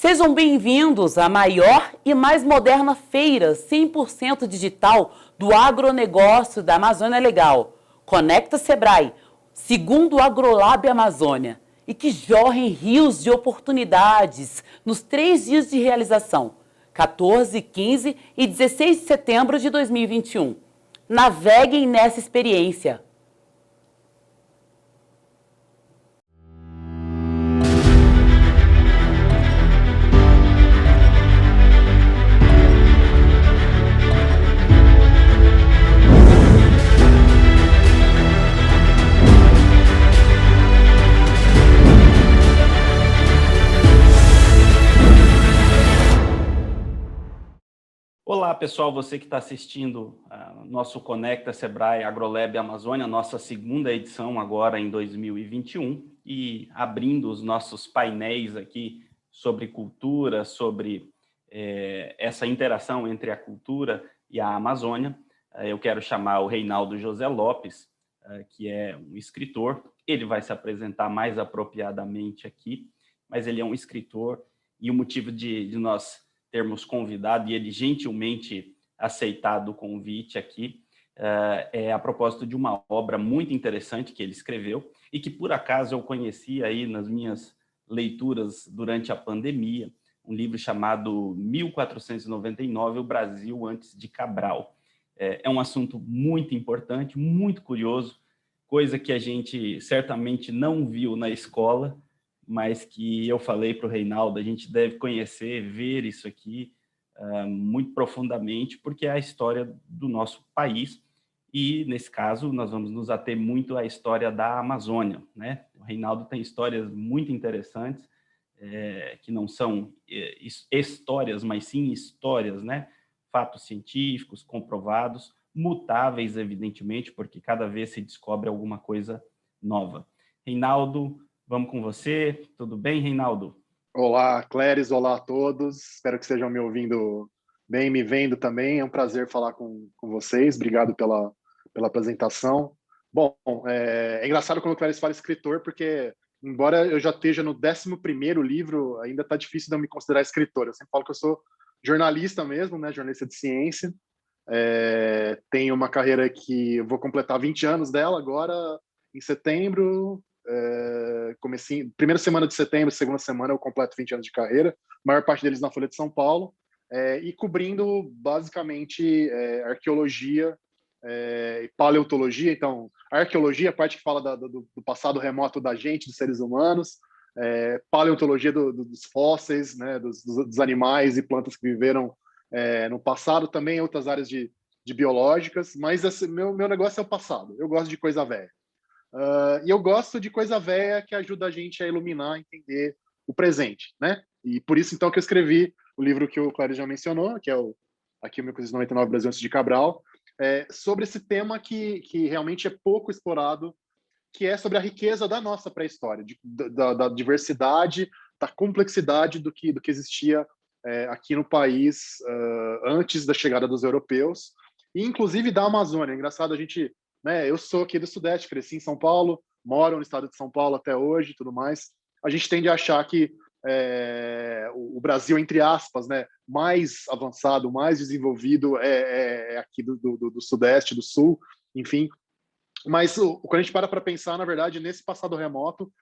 Sejam bem-vindos à maior e mais moderna feira 100% digital do agronegócio da Amazônia Legal. Conecta Sebrae, segundo o Agrolab Amazônia, e que jorrem rios de oportunidades nos 3 dias de realização, 14, 15 e 16 de setembro de 2021. Naveguem nessa experiência. Olá, pessoal, você que está assistindo nosso Conecta Sebrae AgroLab Amazônia, nossa segunda edição agora em 2021, e abrindo os nossos painéis aqui sobre cultura, sobre essa interação entre a cultura e a Amazônia. Eu quero chamar o Reinaldo José Lopes, que é um escritor. Ele vai se apresentar mais apropriadamente aqui, mas ele é um escritor, e o motivo de nós termos convidado, e ele gentilmente aceitado o convite aqui, é a propósito de uma obra muito interessante que ele escreveu, e que por acaso eu conheci aí nas minhas leituras durante a pandemia, um livro chamado 1499, O Brasil Antes de Cabral. É um assunto muito importante, muito curioso, coisa que a gente certamente não viu na escola, mas que eu falei para o Reinaldo, a gente deve conhecer, ver isso aqui muito profundamente, porque é a história do nosso país, e, nesse caso, nós vamos nos ater muito à história da Amazônia, né? O Reinaldo tem histórias muito interessantes, que não são histórias, mas sim histórias, né? Fatos científicos, comprovados, mutáveis, evidentemente, porque cada vez se descobre alguma coisa nova. Reinaldo, vamos com você. Tudo bem, Reinaldo? Olá, Cléris. Olá a todos. Espero que estejam me ouvindo bem, me vendo também. É um prazer falar com vocês. Obrigado pela apresentação. Bom, é engraçado quando o Cléris fala escritor, porque, embora eu já esteja no 11º livro, ainda está difícil de eu me considerar escritor. Eu sempre falo que eu sou jornalista mesmo, né? Jornalista de ciência. Tenho uma carreira que eu vou completar 20 anos dela agora, em setembro. Comecei, primeira semana de setembro, segunda semana eu completo 20 anos de carreira, a maior parte deles na Folha de São Paulo, e cobrindo basicamente arqueologia e paleontologia. Então, a arqueologia, a parte que fala do passado remoto da gente, dos seres humanos, paleontologia dos fósseis, né, dos animais e plantas que viveram no passado, também outras áreas de biológicas, mas assim, meu negócio é o passado, eu gosto de coisa velha. E eu gosto de coisa velha que ajuda a gente a iluminar, a entender o presente, né? E por isso, então, que eu escrevi o livro que o Cléris já mencionou, que é aqui o 1499 Brasil Antes de Cabral, sobre esse tema que realmente é pouco explorado, que é sobre a riqueza da nossa pré-história, da diversidade, da complexidade do que existia aqui no país antes da chegada dos europeus, e inclusive da Amazônia. É engraçado, a gente... eu sou aqui do Sudeste, cresci em São Paulo, moro no estado de São Paulo até hoje e tudo mais. A gente tende a achar que o Brasil, entre aspas, né, mais avançado, mais desenvolvido é aqui do Sudeste, do Sul, enfim. Mas quando a gente para pensar, na verdade, nesse passado remoto,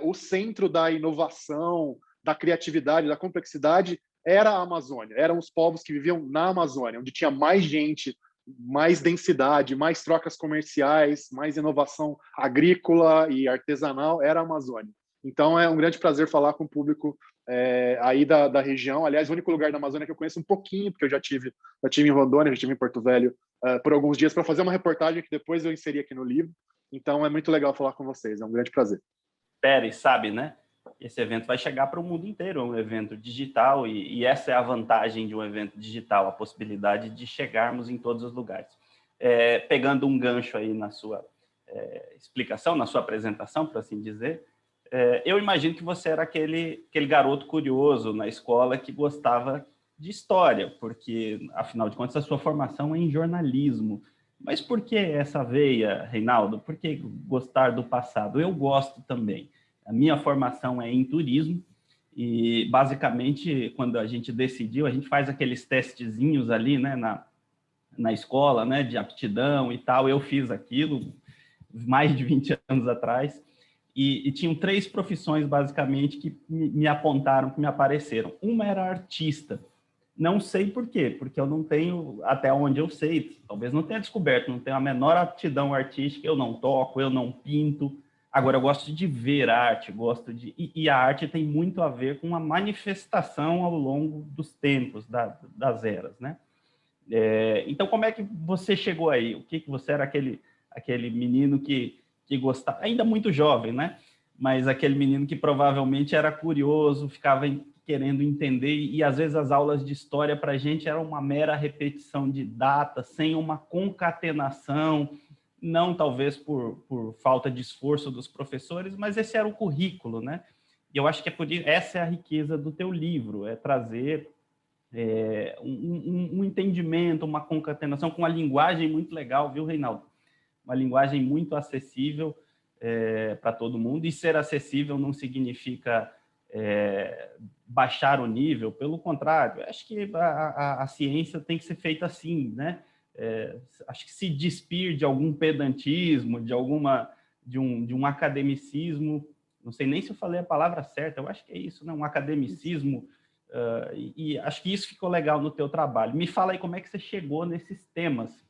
o centro da inovação, da criatividade, da complexidade era a Amazônia. Eram os povos que viviam na Amazônia, onde tinha mais gente, mais densidade, mais trocas comerciais, mais inovação agrícola e artesanal, era a Amazônia. Então é um grande prazer falar com o público aí da região. Aliás, o único lugar da Amazônia que eu conheço um pouquinho, porque eu já tive em Rondônia, já tive em Porto Velho por alguns dias para fazer uma reportagem que depois eu inseri aqui no livro. Então é muito legal falar com vocês, é um grande prazer. Pérez, sabe, né? Esse evento vai chegar para o mundo inteiro, é um evento digital, e essa é a vantagem de um evento digital, a possibilidade de chegarmos em todos os lugares. Pegando um gancho aí na sua explicação, na sua apresentação, por assim dizer, eu imagino que você era aquele garoto curioso na escola que gostava de história, porque, afinal de contas, a sua formação é em jornalismo. Mas por que essa veia, Reinaldo? Por que gostar do passado? Eu gosto também. A minha formação é em turismo, E, basicamente, quando a gente decidiu, a gente faz aqueles testezinhos ali, né, na escola, né, de aptidão e tal. Eu fiz aquilo mais de 20 anos atrás. E tinham 3 profissões, basicamente, que me apontaram, que me apareceram. Uma era artista. Não sei por quê, porque eu não tenho, até onde eu sei, talvez não tenha descoberto, não tenho a menor aptidão artística, eu não toco, eu não pinto. Agora, eu gosto de ver arte, gosto de... E a arte tem muito a ver com a manifestação ao longo dos tempos, das eras, né? Então, como é que você chegou aí? O que você era aquele menino que gostava, ainda muito jovem, né? Mas aquele menino que provavelmente era curioso, ficava querendo entender, e às vezes as aulas de história para a gente eram uma mera repetição de datas, sem uma concatenação, não talvez por falta de esforço dos professores, mas esse era o currículo, né? E eu acho que essa é a riqueza do teu livro, é trazer um entendimento, uma concatenação com uma linguagem muito legal, viu, Reinaldo? Uma linguagem muito acessível para todo mundo, e ser acessível não significa baixar o nível, pelo contrário, acho que a ciência tem que ser feita assim, né? Acho que se despir de algum pedantismo, de um academicismo, não sei nem se eu falei a palavra certa, eu acho que é isso, né? Um academicismo, e acho que isso ficou legal no teu trabalho. Me fala aí como é que você chegou nesses temas.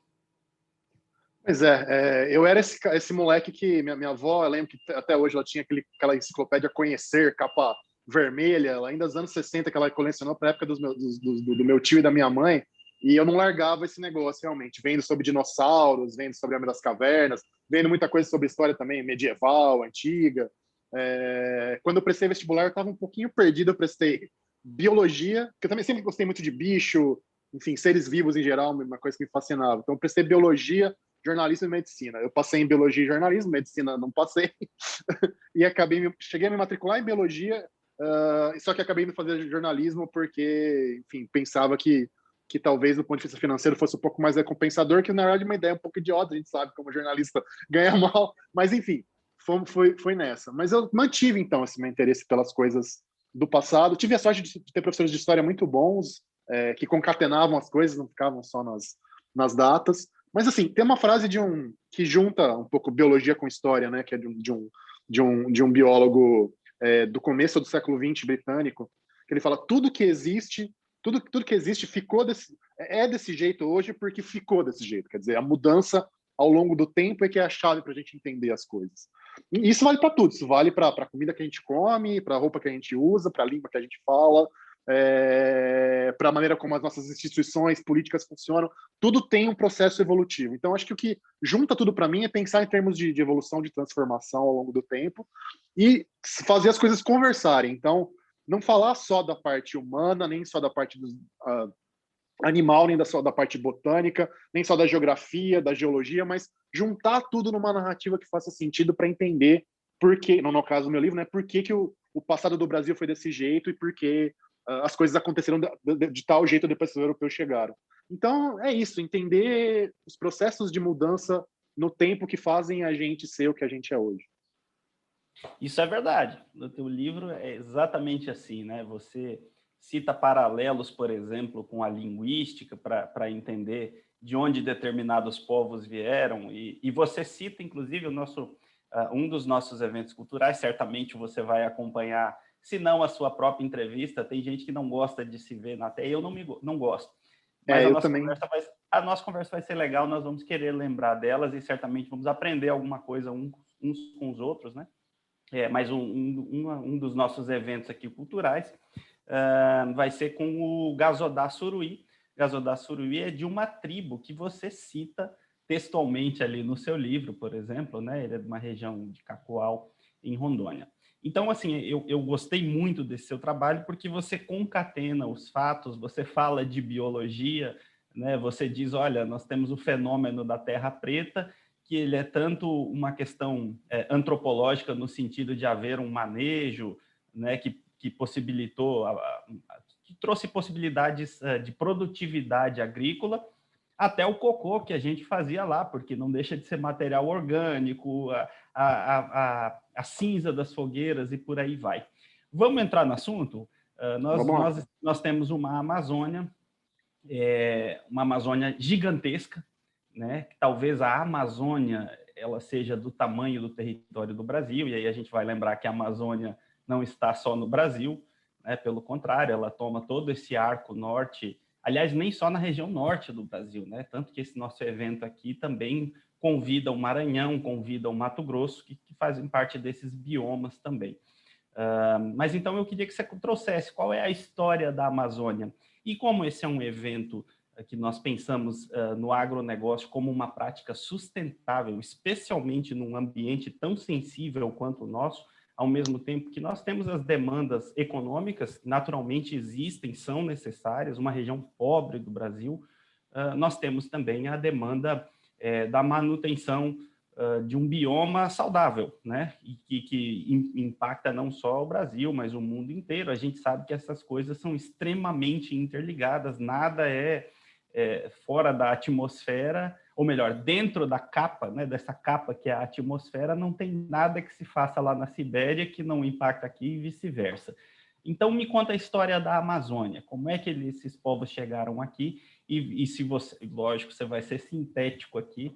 Pois eu era esse moleque que minha avó, eu lembro que até hoje ela tinha aquela enciclopédia Conhecer, capa vermelha, ainda dos anos 60, que ela colecionou para a época do meu tio e da minha mãe, e eu não largava esse negócio realmente, vendo sobre dinossauros, vendo sobre Homem das Cavernas, vendo muita coisa sobre história também medieval, antiga. Quando eu prestei vestibular, eu estava um pouquinho perdido, eu prestei biologia, porque eu também sempre gostei muito de bicho, enfim, seres vivos em geral, uma coisa que me fascinava. Então, eu prestei biologia, jornalismo e medicina. Eu passei em biologia e jornalismo, medicina não passei, e cheguei a me matricular em biologia, só que acabei indo fazer jornalismo porque, enfim, pensava que talvez do ponto de vista financeiro fosse um pouco mais recompensador, que na verdade é uma ideia um pouco idiota, a gente sabe como jornalista ganha mal, mas enfim, foi nessa. Mas eu mantive então esse meu interesse pelas coisas do passado. Tive a sorte de ter professores de história muito bons, que concatenavam as coisas, não ficavam só nas datas. Mas, assim, tem uma frase que junta um pouco biologia com história, né? Que é de um biólogo do começo do século XX britânico, que ele fala: tudo que existe ficou desse jeito hoje porque ficou desse jeito. Quer dizer, a mudança ao longo do tempo é que é a chave para a gente entender as coisas. E isso vale para tudo. Isso vale para a comida que a gente come, para a roupa que a gente usa, para a língua que a gente fala, para a maneira como as nossas instituições políticas funcionam. Tudo tem um processo evolutivo. Então, acho que o que junta tudo para mim é pensar em termos de evolução, de transformação ao longo do tempo e fazer as coisas conversarem. Então, não falar só da parte humana, nem só da parte animal, nem só da parte botânica, nem só da geografia, da geologia, mas juntar tudo numa narrativa que faça sentido para entender por que, no caso do meu livro, né, por que o passado do Brasil foi desse jeito e por que as coisas aconteceram de tal jeito depois que os europeus chegaram. Então, é isso, entender os processos de mudança no tempo que fazem a gente ser o que a gente é hoje. Isso é verdade. No teu livro é exatamente assim, né? Você cita paralelos, por exemplo, com a linguística para entender de onde determinados povos vieram, e você cita, inclusive, um dos nossos eventos culturais. Certamente você vai acompanhar, se não a sua própria entrevista. Tem gente que não gosta de se ver na tela, eu não gosto. Mas a nossa conversa vai ser legal, nós vamos querer lembrar delas e certamente vamos aprender alguma coisa uns com os outros, né? Mas um dos nossos eventos aqui culturais vai ser com o Gazodá Suruí. Gazodá Suruí é de uma tribo que você cita textualmente ali no seu livro, por exemplo, né? Ele é de uma região de Cacoal, em Rondônia. Então, assim, eu gostei muito desse seu trabalho porque você concatena os fatos, você fala de biologia, né? Você diz, olha, nós temos o fenômeno da Terra Preta, que ele é tanto uma questão antropológica no sentido de haver um manejo, né, que possibilitou, que trouxe possibilidades de produtividade agrícola, até o cocô que a gente fazia lá, porque não deixa de ser material orgânico, a cinza das fogueiras e por aí vai. Vamos entrar no assunto? Vamos lá. Nós temos uma Amazônia gigantesca, né? Talvez a Amazônia ela seja do tamanho do território do Brasil, e aí a gente vai lembrar que a Amazônia não está só no Brasil, né? Pelo contrário, ela toma todo esse arco norte, aliás, nem só na região norte do Brasil, né? Tanto que esse nosso evento aqui também convida o Maranhão, convida o Mato Grosso, que fazem parte desses biomas também. Mas então eu queria que você trouxesse qual é a história da Amazônia. E como esse é um evento que nós pensamos no agronegócio como uma prática sustentável, especialmente num ambiente tão sensível quanto o nosso, ao mesmo tempo que nós temos as demandas econômicas, que naturalmente existem, são necessárias, uma região pobre do Brasil, nós temos também a demanda da manutenção de um bioma saudável, né? E que impacta não só o Brasil, mas o mundo inteiro. A gente sabe que essas coisas são extremamente interligadas, nada é fora da atmosfera, ou melhor, dentro da capa, né? Dessa capa que é a atmosfera, não tem nada que se faça lá na Sibéria que não impacta aqui e vice-versa. Então, me conta a história da Amazônia, como é que esses povos chegaram aqui, e se você, lógico, você vai ser sintético aqui,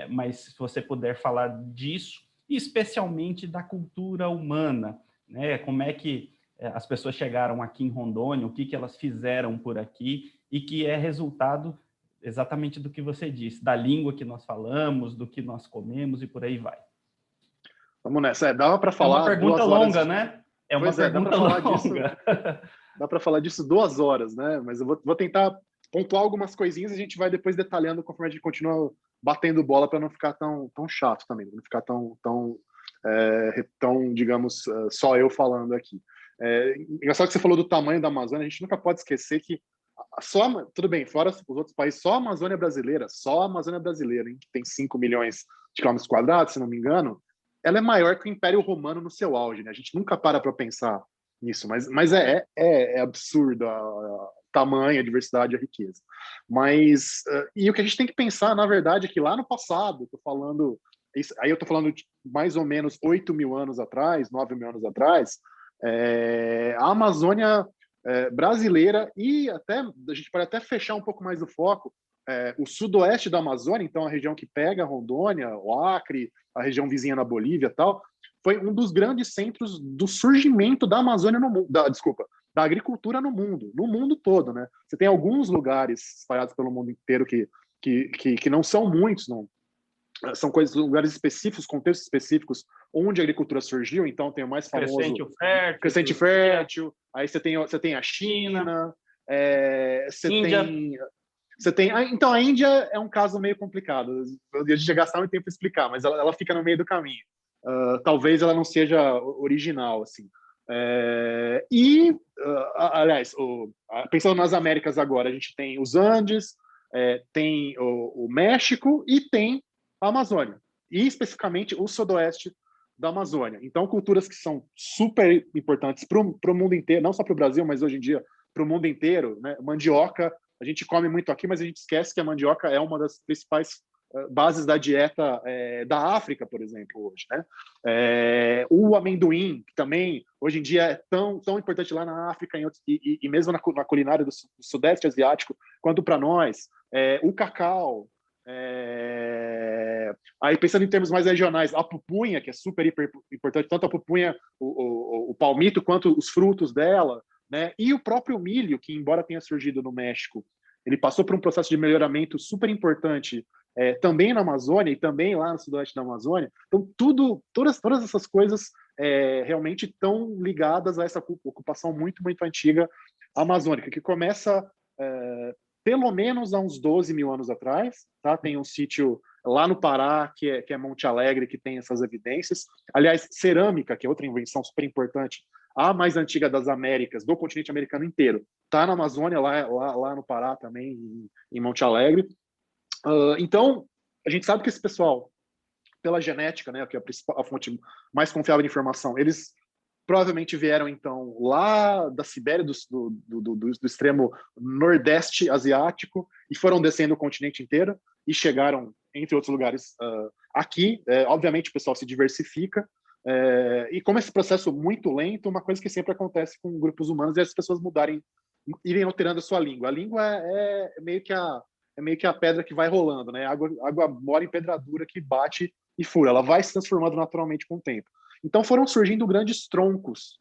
mas se você puder falar disso, e especialmente da cultura humana, né? Como é que as pessoas chegaram aqui em Rondônia, o que elas fizeram por aqui, e que é resultado exatamente do que você disse, da língua que nós falamos, do que nós comemos e por aí vai. Vamos nessa. Dava para falar. É uma pergunta longa, né? É uma pergunta longa. Dá para falar disso 2 horas, né? Mas eu vou tentar pontuar algumas coisinhas e a gente vai depois detalhando conforme a gente continua batendo bola para não ficar tão chato também, não ficar tão digamos, só eu falando aqui. Engraçado que você falou do tamanho da Amazônia, a gente nunca pode esquecer que tudo bem, fora os outros países, só a Amazônia brasileira, hein, que tem 5 milhões de quilômetros quadrados, se não me engano, ela é maior que o Império Romano no seu auge, né? A gente nunca para pensar nisso, mas é absurdo a tamanho, a diversidade e a riqueza. Mas, e o que a gente tem que pensar, na verdade, é que lá no passado, eu tô falando de mais ou menos 8 mil anos atrás, 9 mil anos atrás, a Amazônia brasileira, e até a gente pode até fechar um pouco mais o foco, o sudoeste da Amazônia, então a região que pega Rondônia, o Acre, a região vizinha na Bolívia e tal, foi um dos grandes centros do surgimento da Amazônia no mundo, da agricultura no mundo todo, né? Você tem alguns lugares espalhados pelo mundo inteiro que não são muitos, não. São lugares específicos, contextos específicos, onde a agricultura surgiu. Então tem o mais famoso Crescente Fértil. Aí você tem a China, então a Índia é um caso meio complicado. A gente ia gastar muito tempo para explicar, mas ela fica no meio do caminho. Talvez ela não seja original, assim. Aliás, pensando nas Américas agora, a gente tem os Andes, tem o México e tem a Amazônia, e especificamente o sudoeste da Amazônia. Então, culturas que são super importantes para o mundo inteiro, não só para o Brasil, mas hoje em dia para o mundo inteiro, né? Mandioca, a gente come muito aqui, mas a gente esquece que a mandioca é uma das principais bases da dieta da África, por exemplo, hoje, né? O amendoim, que também hoje em dia é tão importante lá na África e mesmo na culinária do sudeste asiático, quanto para nós. O cacau. Aí pensando em termos mais regionais, a pupunha, que é super hiper importante, tanto a pupunha, o palmito, quanto os frutos dela, né? E o próprio milho, que embora tenha surgido no México, ele passou por um processo de melhoramento super importante também na Amazônia e também lá no sudoeste da Amazônia. Então, todas essas coisas realmente estão ligadas a essa ocupação muito, muito antiga amazônica, que começa pelo menos há uns 12 mil anos atrás. Tá? Tem um sítio lá no Pará, que é Monte Alegre, que tem essas evidências. Aliás, cerâmica, que é outra invenção super importante, a mais antiga das Américas, do continente americano inteiro, está na Amazônia, lá no Pará também, em Monte Alegre. Então, a gente sabe que esse pessoal, pela genética, né, que é a fonte mais confiável de informação, eles provavelmente vieram, então, lá da Sibéria, do extremo nordeste asiático, e foram descendo o continente inteiro, e chegaram, entre outros lugares, aqui. Obviamente, o pessoal se diversifica, E como esse processo muito lento, uma coisa que sempre acontece com grupos humanos é as pessoas irem alterando a sua língua. A língua é meio que a pedra que vai rolando, né? A água mora em pedradura que bate e fura. Ela vai se transformando naturalmente com o tempo. Então foram surgindo grandes troncos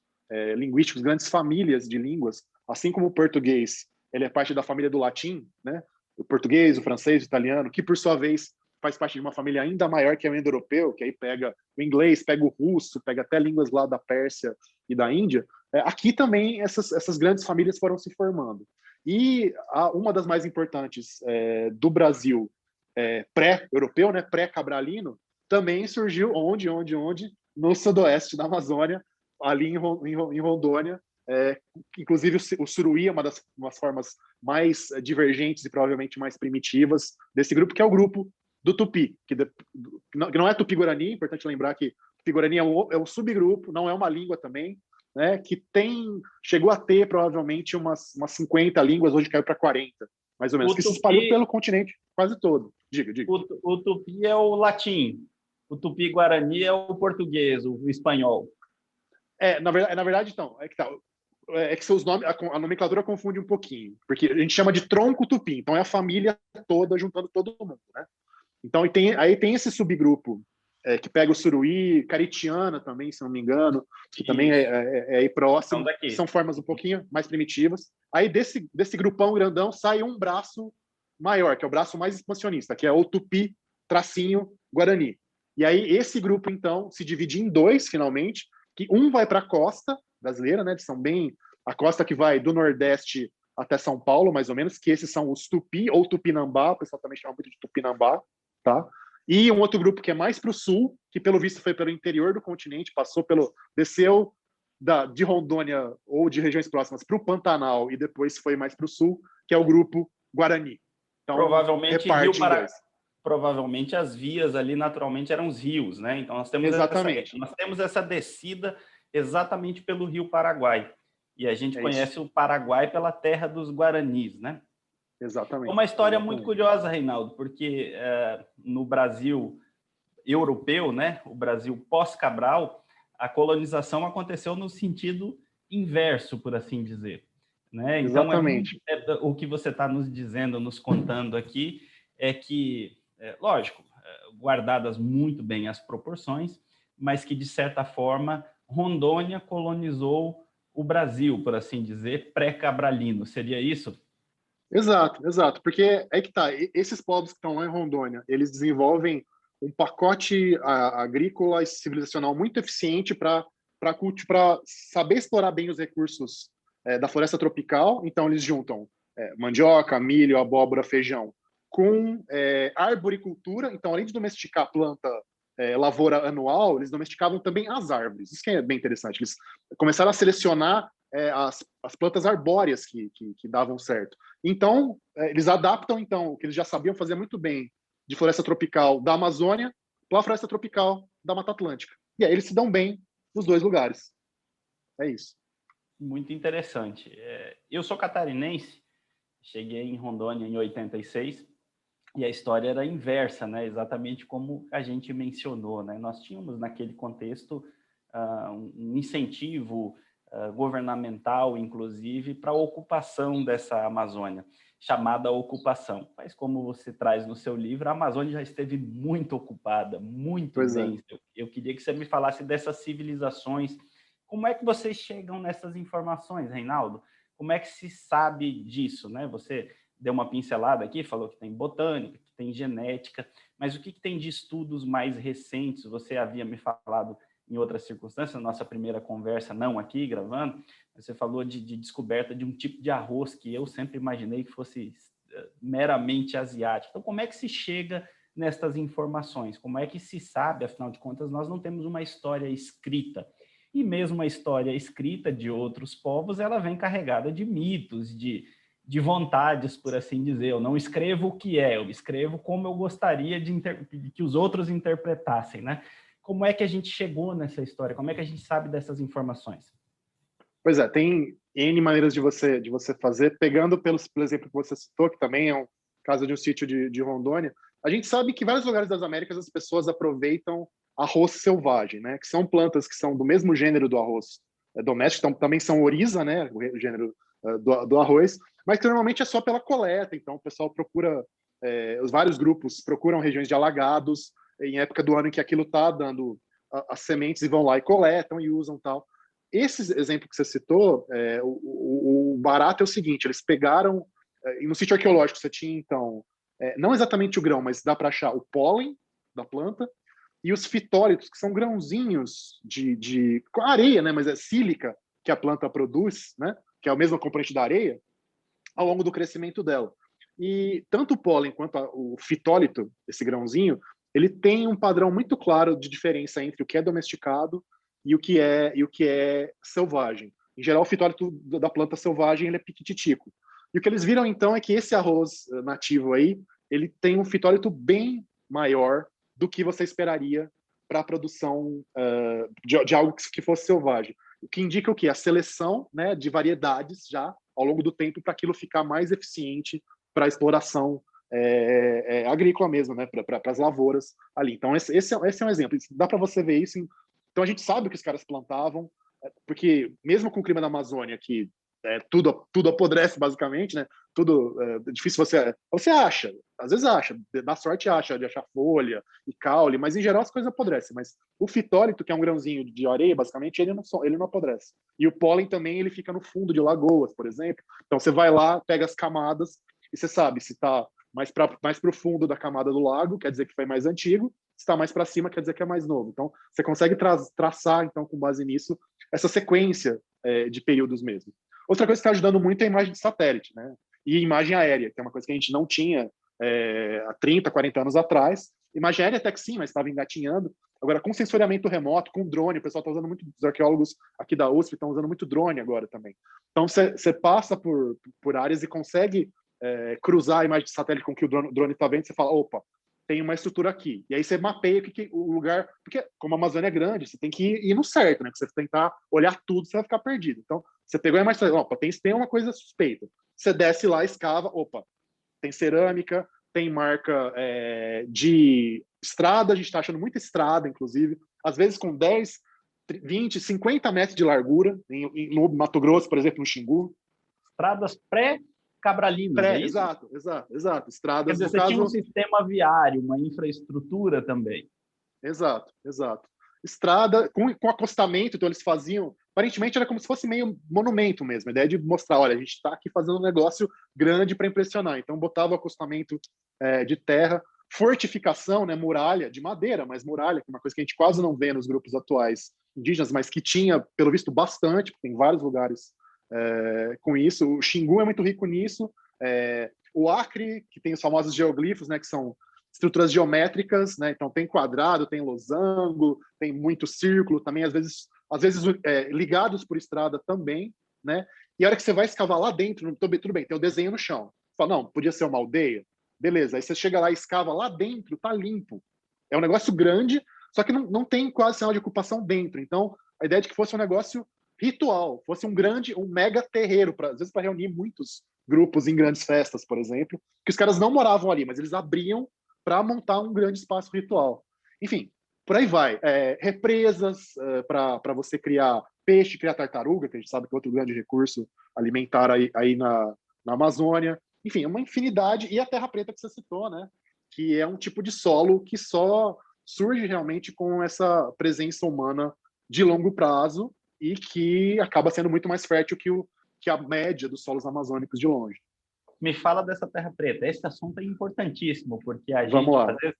linguísticos, grandes famílias de línguas, assim como o português, ele é parte da família do latim, né? O português, o francês, o italiano, que por sua vez faz parte de uma família ainda maior que é o indo-europeu, que aí pega o inglês, pega o russo, pega até línguas lá da Pérsia e da Índia. Aqui também essas grandes famílias foram se formando. E uma das mais importantes do Brasil pré-europeu, né, pré-cabralino, também surgiu onde? No sudoeste da Amazônia, ali em Rondônia. Inclusive o suruí é umas formas mais divergentes e provavelmente mais primitivas desse grupo, que é o grupo do Tupi, que não é Tupi-Guarani. Importante lembrar que Tupi-Guarani é um subgrupo, não é uma língua também, né, que chegou a ter provavelmente umas 50 línguas, hoje caiu para 40, mais ou menos, que se espalhou pelo continente quase todo. Diga. O Tupi é o latim, o Tupi-Guarani é o português, o espanhol. Na verdade, então, que seus nomes, a nomenclatura confunde um pouquinho, porque a gente chama de tronco tupi, então é a família toda juntando todo mundo, né? Então aí tem esse subgrupo que pega o suruí, caritiana também, se não me engano, que também é aí próximo, são formas um pouquinho mais primitivas. Aí desse grupão grandão sai um braço maior, que é o braço mais expansionista, que é o Tupi-Guarani. E aí esse grupo, então, se divide em dois, finalmente, que um vai para a costa brasileira, né, a costa que vai do Nordeste até São Paulo, mais ou menos, que esses são os Tupi ou Tupinambá, o pessoal também chama muito de Tupinambá, tá? E um outro grupo que é mais para o sul, que pelo visto foi pelo interior do continente, desceu de Rondônia ou de regiões próximas para o Pantanal e depois foi mais para o sul, que é o grupo Guarani. Então, provavelmente as vias ali naturalmente eram os rios, né? Então nós temos essa descida exatamente pelo Rio Paraguai. E a gente conhece o Paraguai pela terra dos Guaranis, né? Exatamente. Uma história muito curiosa, Reinaldo, porque no Brasil europeu, né, o Brasil pós-Cabral, a colonização aconteceu no sentido inverso, por assim dizer. Né? Então, exatamente. O que você está nos dizendo, nos contando aqui, é que, lógico, guardadas muito bem as proporções, mas que, de certa forma, Rondônia colonizou o Brasil, por assim dizer, pré-cabralino. Seria isso? Exato, porque é que tá, esses povos que estão lá em Rondônia, eles desenvolvem um pacote agrícola e civilizacional muito eficiente para saber explorar bem os recursos da floresta tropical. Então eles juntam mandioca, milho, abóbora, feijão com arboricultura. Então, além de domesticar a planta lavoura anual, eles domesticavam também as árvores. Isso que é bem interessante. Eles começaram a selecionar as plantas arbóreas que davam certo. Então, eles adaptam o que eles já sabiam fazer muito bem de floresta tropical da Amazônia para a floresta tropical da Mata Atlântica. E aí eles se dão bem nos dois lugares. É isso. Muito interessante. Eu sou catarinense, cheguei em Rondônia em 86, e a história era inversa, né? Exatamente como a gente mencionou, né? Nós tínhamos naquele contexto um incentivo governamental, inclusive, para a ocupação dessa Amazônia, chamada ocupação. Mas como você traz no seu livro, a Amazônia já esteve muito ocupada, muito densa. Eu queria que você me falasse dessas civilizações. Como é que vocês chegam nessas informações, Reinaldo? Como é que se sabe disso, né? Você deu uma pincelada aqui, falou que tem botânica, que tem genética, mas o que tem de estudos mais recentes? Você havia me falado em outras circunstâncias, na nossa primeira conversa, não aqui gravando, você falou de descoberta de um tipo de arroz que eu sempre imaginei que fosse meramente asiático. Então, como é que se chega nestas informações? Como é que se sabe, afinal de contas, nós não temos uma história escrita. E mesmo a história escrita de outros povos, ela vem carregada de mitos, de vontades, por assim dizer. Eu não escrevo o que eu escrevo como eu gostaria de que os outros interpretassem, né? Como é que a gente chegou nessa história? Como é que a gente sabe dessas informações? Pois é, tem N maneiras de você fazer, pegando pelo exemplo que você citou, que também é um caso de um sítio de Rondônia. A gente sabe que em vários lugares das Américas as pessoas aproveitam arroz selvagem, né? Que são plantas que são do mesmo gênero do arroz doméstico, então também são oriza, né? O gênero do arroz, mas que normalmente é só pela coleta. Então o pessoal procura, os vários grupos procuram regiões de alagados em época do ano em que aquilo está dando as sementes e vão lá e coletam e usam tal. Esse exemplo que você citou, o barato é o seguinte: eles pegaram, no sítio arqueológico você tinha, então, não exatamente o grão, mas dá para achar o pólen da planta e os fitólitos, que são grãozinhos com areia, né, mas é sílica que a planta produz, né, que é a mesma componente da areia, ao longo do crescimento dela. E tanto o pólen quanto o fitólito, esse grãozinho, ele tem um padrão muito claro de diferença entre o que é domesticado e o que é selvagem. Em geral, o fitólito da planta selvagem ele é piquititico. E o que eles viram, então, é que esse arroz nativo aí, ele tem um fitólito bem maior do que você esperaria para a produção de algo que fosse selvagem. O que indica o quê? A seleção, né, de variedades já ao longo do tempo para aquilo ficar mais eficiente para a exploração agrícola mesmo, né, para as lavouras ali. Então, esse é um exemplo. Dá para você ver isso. Então, a gente sabe o que os caras plantavam, porque mesmo com o clima da Amazônia, que tudo apodrece, basicamente, né? Tudo difícil você acha, às vezes acha, dá sorte de achar folha e caule, mas em geral as coisas apodrecem. Mas o fitólito, que é um grãozinho de areia, basicamente, ele não apodrece. E o pólen também, ele fica no fundo de lagoas, por exemplo. Então você vai lá, pega as camadas e você sabe se está mais para o fundo da camada do lago, quer dizer que foi mais antigo. Se está mais para cima, quer dizer que é mais novo. Então você consegue traçar, então, com base nisso, essa sequência de períodos mesmo. Outra coisa que está ajudando muito é a imagem de satélite, né? E imagem aérea, que é uma coisa que a gente não tinha há 30, 40 anos atrás. Imagem aérea até que sim, mas estava engatinhando. Agora, com sensoriamento remoto, com drone, o pessoal está usando muito, os arqueólogos aqui da USP estão usando muito drone agora também. Então, você passa por áreas e consegue cruzar a imagem de satélite com o que o drone está vendo, você fala, opa, tem uma estrutura aqui. E aí você mapeia o lugar, porque como a Amazônia é grande, você tem que ir no certo, né? Que você tentar olhar tudo, você vai ficar perdido. Então, você pegou a imagem, opa, tem uma coisa suspeita. Você desce lá, escava, opa, tem cerâmica, tem marca de estrada, a gente está achando muita estrada, inclusive, às vezes com 10, 20, 50 metros de largura, no Mato Grosso, por exemplo, no Xingu. Estradas pré-cabralinas, é isso? Exato. Estradas, quer dizer, você tinha um sistema viário, uma infraestrutura também. Exato. Estrada com acostamento, então eles faziam, aparentemente era como se fosse meio monumento mesmo, a ideia de mostrar, olha, a gente está aqui fazendo um negócio grande para impressionar, então botava o acostamento de terra, fortificação, né, muralha de madeira, mas muralha, que é uma coisa que a gente quase não vê nos grupos atuais indígenas, mas que tinha, pelo visto, bastante, porque tem vários lugares com isso. O Xingu é muito rico nisso, o Acre, que tem os famosos geoglifos, né, que são estruturas geométricas, né? Então tem quadrado, tem losango, tem muito círculo, também às vezes ligados por estrada também, né? E a hora que você vai escavar lá dentro, tudo bem, tem o desenho no chão. Você fala, não, podia ser uma aldeia, beleza? Aí você chega lá e escava lá dentro, tá limpo. É um negócio grande, só que não tem quase sinal de ocupação dentro. Então a ideia é de que fosse um negócio ritual, fosse um mega terreiro, às vezes para reunir muitos grupos em grandes festas, por exemplo, que os caras não moravam ali, mas eles abriam para montar um grande espaço ritual. Enfim, por aí vai. Represas para você criar peixe, criar tartaruga, que a gente sabe que é outro grande recurso alimentar aí na Amazônia. Enfim, uma infinidade. E a terra preta que você citou, né? Que é um tipo de solo que só surge realmente com essa presença humana de longo prazo e que acaba sendo muito mais fértil que a média dos solos amazônicos de longe. Me fala dessa terra preta. Esse assunto é importantíssimo, porque a gente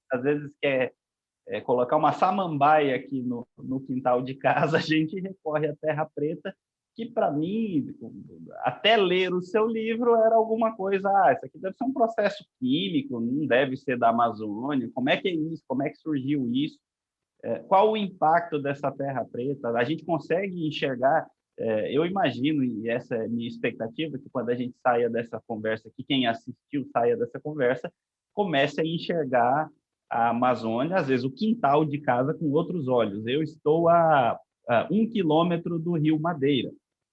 às vezes quer colocar uma samambaia aqui no quintal de casa, a gente recorre à terra preta, que para mim, até ler o seu livro, era alguma coisa, isso aqui deve ser um processo químico, não deve ser da Amazônia, como é que é isso, como é que surgiu isso, qual o impacto dessa terra preta? A gente consegue enxergar. Eu imagino, e essa é a minha expectativa, que quando a gente saia dessa conversa, que quem assistiu saia dessa conversa, comece a enxergar a Amazônia, às vezes o quintal de casa, com outros olhos. Eu estou a 1 quilômetro do Rio Madeira,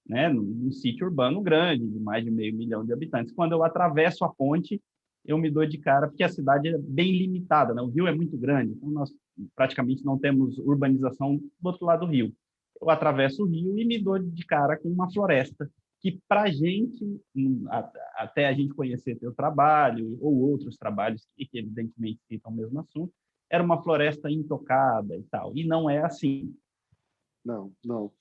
né, num sítio urbano grande, de mais de 500 mil de habitantes. Quando eu atravesso a ponte, eu me dou de cara, porque a cidade é bem limitada, né? O rio é muito grande, então nós praticamente não temos urbanização do outro lado do rio. Eu atravesso o rio e me dou de cara com uma floresta que, para a gente, até a gente conhecer teu trabalho ou outros trabalhos que evidentemente citam o mesmo assunto, era uma floresta intocada e tal. E não é assim. Não, não.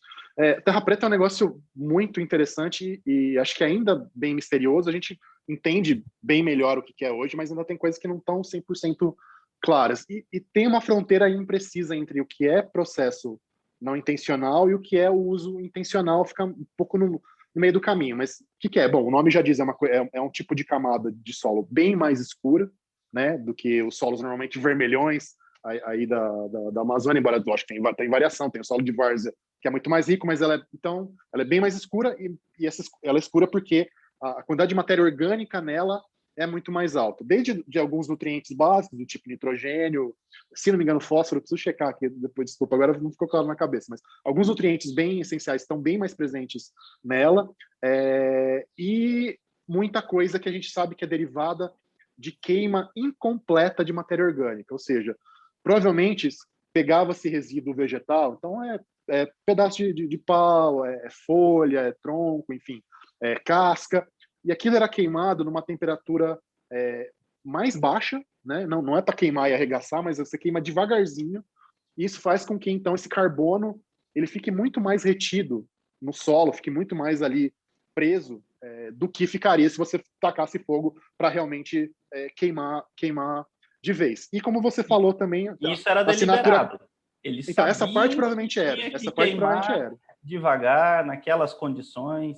Terra Preta é um negócio muito interessante e acho que ainda bem misterioso. A gente entende bem melhor o que é hoje, mas ainda tem coisas que não estão 100% claras. E tem uma fronteira imprecisa entre o que é processo não intencional e o que é o uso intencional, fica um pouco no meio do caminho. Mas o que é? Bom, o nome já diz, é um tipo de camada de solo bem mais escura, né, do que os solos normalmente vermelhões aí da Amazônia, embora lógico tem variação, tem o solo de várzea que é muito mais rico, mas ela é bem mais escura ela é escura porque a quantidade de matéria orgânica nela é muito mais alta, desde de alguns nutrientes básicos, do tipo nitrogênio, se não me engano fósforo, preciso checar aqui depois, desculpa, agora não ficou claro na cabeça, mas alguns nutrientes bem essenciais estão bem mais presentes nela, e muita coisa que a gente sabe que é derivada de queima incompleta de matéria orgânica, ou seja, provavelmente pegava-se resíduo vegetal, então pedaço de pau, folha, tronco, enfim, casca, e aquilo era queimado numa temperatura mais baixa, né? Não é para queimar e arregaçar, mas você queima devagarzinho, e isso faz com que, então, esse carbono ele fique muito mais retido no solo, fique muito mais ali preso do que ficaria se você tacasse fogo para realmente queimar de vez. E como você falou também, isso era assinatura... deliberado. Eles então, essa parte sabiam provavelmente que era. tinha que Essa parte provavelmente queimar era. devagar, naquelas condições.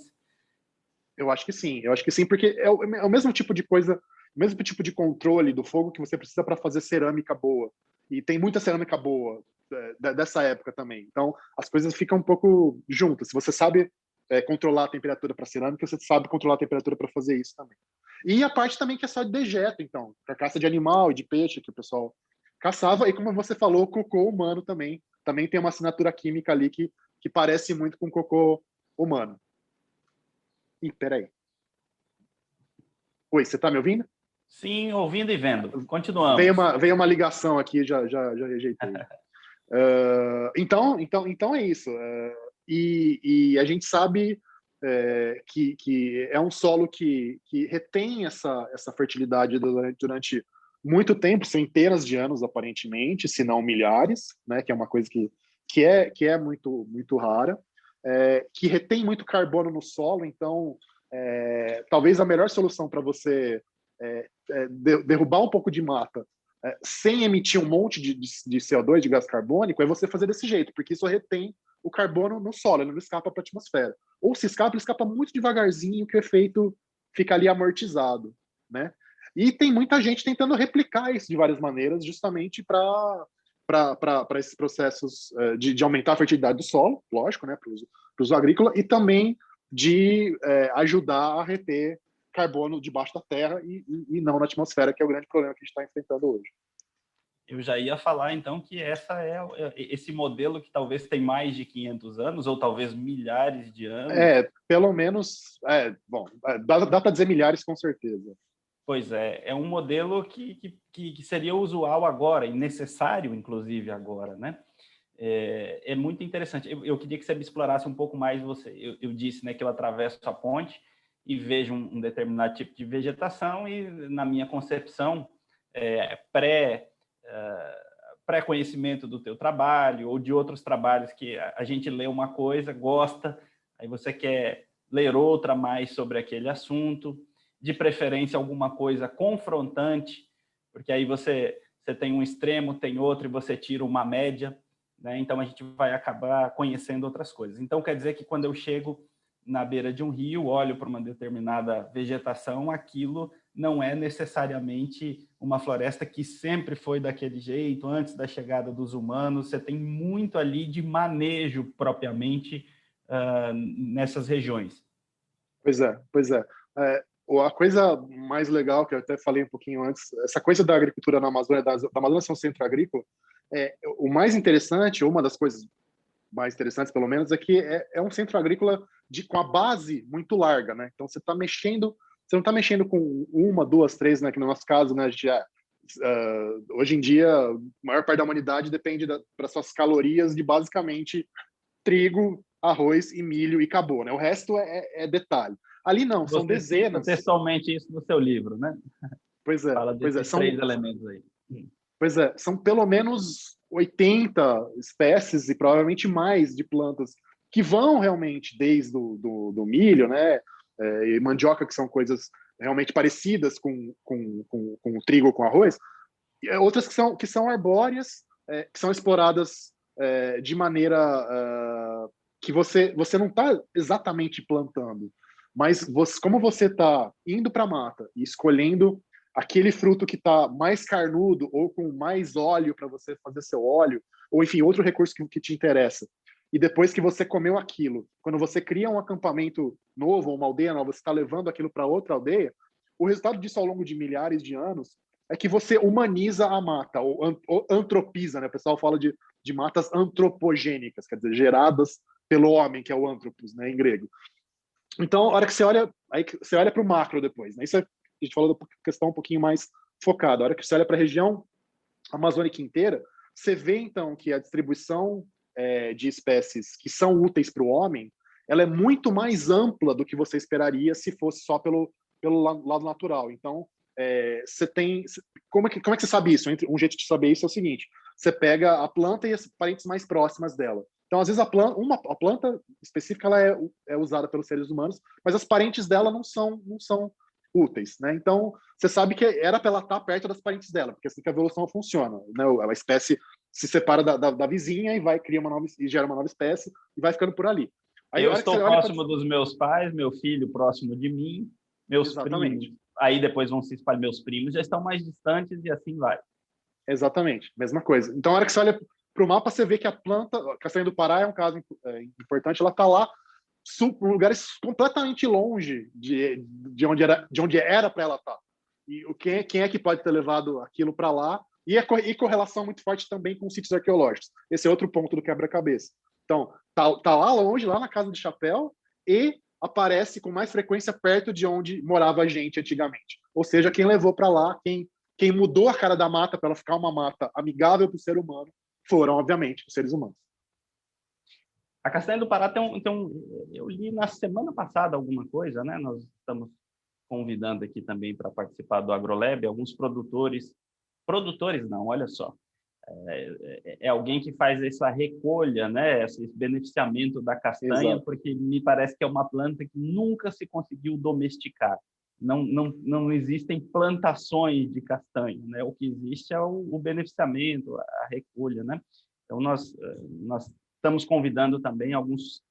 Eu acho que sim, porque é o mesmo tipo de coisa, o mesmo tipo de controle do fogo que você precisa para fazer cerâmica boa. E tem muita cerâmica boa dessa época também. Então, as coisas ficam um pouco juntas. Se você sabe controlar a temperatura para cerâmica, você sabe controlar a temperatura para fazer isso também. E a parte também que é só de dejeto, então, carcaça de animal e de peixe que o pessoal caçava. E como você falou, o cocô humano também tem uma assinatura química ali que parece muito com cocô humano. Ih, peraí. Oi, você está me ouvindo? Sim, ouvindo e vendo. Continuamos. Veio uma ligação aqui, já rejeitei. Então é isso. E a gente sabe que é um solo que retém essa fertilidade durante muito tempo, centenas de anos, aparentemente, se não milhares, né, que é uma coisa que é muito, muito rara, que retém muito carbono no solo. Então, talvez a melhor solução para você derrubar um pouco de mata sem emitir um monte de CO2, de gás carbônico, é você fazer desse jeito, porque isso retém o carbono no solo, ele não escapa para a atmosfera. Ou se escapa, ele escapa muito devagarzinho, que o efeito fica ali amortizado, né? E tem muita gente tentando replicar isso de várias maneiras, justamente para esses processos de aumentar a fertilidade do solo, lógico, né, para o uso agrícola, e também de ajudar a reter carbono debaixo da terra e não na atmosfera, que é o grande problema que a gente está enfrentando hoje. Eu já ia falar, então, que esse modelo que talvez tem mais de 500 anos, ou talvez milhares de anos. Pelo menos, dá para dizer milhares com certeza. Pois é um modelo que seria usual agora, e necessário, inclusive, agora, né? É muito interessante. Eu queria que você me explorasse um pouco mais. Eu disse, né, que eu atravesso a ponte e vejo um determinado tipo de vegetação e, na minha concepção, pré-conhecimento do teu trabalho ou de outros trabalhos que a gente lê uma coisa, gosta, aí você quer ler outra mais sobre aquele assunto, de preferência alguma coisa confrontante, porque aí você tem um extremo, tem outro e você tira uma média, né? Então a gente vai acabar conhecendo outras coisas. Então quer dizer que quando eu chego na beira de um rio, olho para uma determinada vegetação, aquilo não é necessariamente uma floresta que sempre foi daquele jeito, antes da chegada dos humanos. Você tem muito ali de manejo propriamente nessas regiões. Pois é. A coisa mais legal, que eu até falei um pouquinho antes, essa coisa da agricultura na Amazônia, da Amazônia ser um centro agrícola, o mais interessante, ou uma das coisas mais interessantes, pelo menos, é que é um centro agrícola com a base muito larga, né? Então, você está mexendo você não está mexendo com uma, duas, três, né? Que no nosso caso, né, a gente hoje em dia, a maior parte da humanidade depende para suas calorias de basicamente trigo, arroz e milho e acabou, né? O resto é detalhe. Ali não, são Você cita dezenas. textualmente isso no seu livro, né? Pois é, Fala pois é. desses três elementos aí. Pois é, são pelo menos 80 espécies e provavelmente mais de plantas que vão realmente desde do milho, né? E mandioca, que são coisas realmente parecidas com o trigo, com arroz, e outras que são arbóreas, que são exploradas de maneira que você não está exatamente plantando, mas como você está indo para a mata e escolhendo aquele fruto que está mais carnudo ou com mais óleo para você fazer seu óleo, ou enfim, outro recurso que te interessa. E depois que você comeu aquilo, quando você cria um acampamento novo, uma aldeia nova, você está levando aquilo para outra aldeia, o resultado disso ao longo de milhares de anos é que você humaniza a mata, ou antropiza, né? O pessoal fala de matas antropogênicas, quer dizer, geradas pelo homem, que é o anthropos, né, em grego. Então, a hora que você olha, aí você olha para o macro depois, né? Isso a gente falou da questão um pouquinho mais focada. A hora que você olha para a região amazônica inteira, você vê então que a distribuição de espécies que são úteis para o homem, ela é muito mais ampla do que você esperaria se fosse só pelo lado natural. Então, você tem... Como é que você sabe isso? Um jeito de saber isso é o seguinte: você pega a planta e as parentes mais próximas dela. Então, às vezes, a planta específica ela é usada pelos seres humanos, mas as parentes dela não são úteis, né? Então, você sabe que era para ela estar perto das parentes dela, porque assim que a evolução funciona, né? A espécie se separa da vizinha e cria uma nova, e gera uma nova espécie e vai ficando por ali. Aí, eu estou próximo dos meus pais, meu filho próximo de mim, meus Exatamente. primos, aí depois vão se espalhar, meus primos já estão mais distantes e assim vai. Exatamente, mesma coisa. Então, a hora que você olha para o mapa, você vê que a planta, a castanha do Pará é um caso importante, ela está lá lugares completamente longe de onde era para ela estar. E quem é que pode ter levado aquilo para lá? E correlação muito forte também com sítios arqueológicos. Esse é outro ponto do quebra-cabeça. Então, tá lá longe, lá na Casa de Chapéu, e aparece com mais frequência perto de onde morava a gente antigamente. Ou seja, quem levou para lá, quem mudou a cara da mata para ela ficar uma mata amigável para o ser humano, foram, obviamente, os seres humanos. A castanha do Pará eu li na semana passada alguma coisa, né? Nós estamos convidando aqui também para participar do AgroLab alguns produtores não, olha só, alguém que faz essa recolha, né? Esse beneficiamento da castanha. Exato. Porque me parece que é uma planta que nunca se conseguiu domesticar. Não existem plantações de castanha, né? O que existe é o beneficiamento, a recolha, né? Então, nós estamos convidando também alguns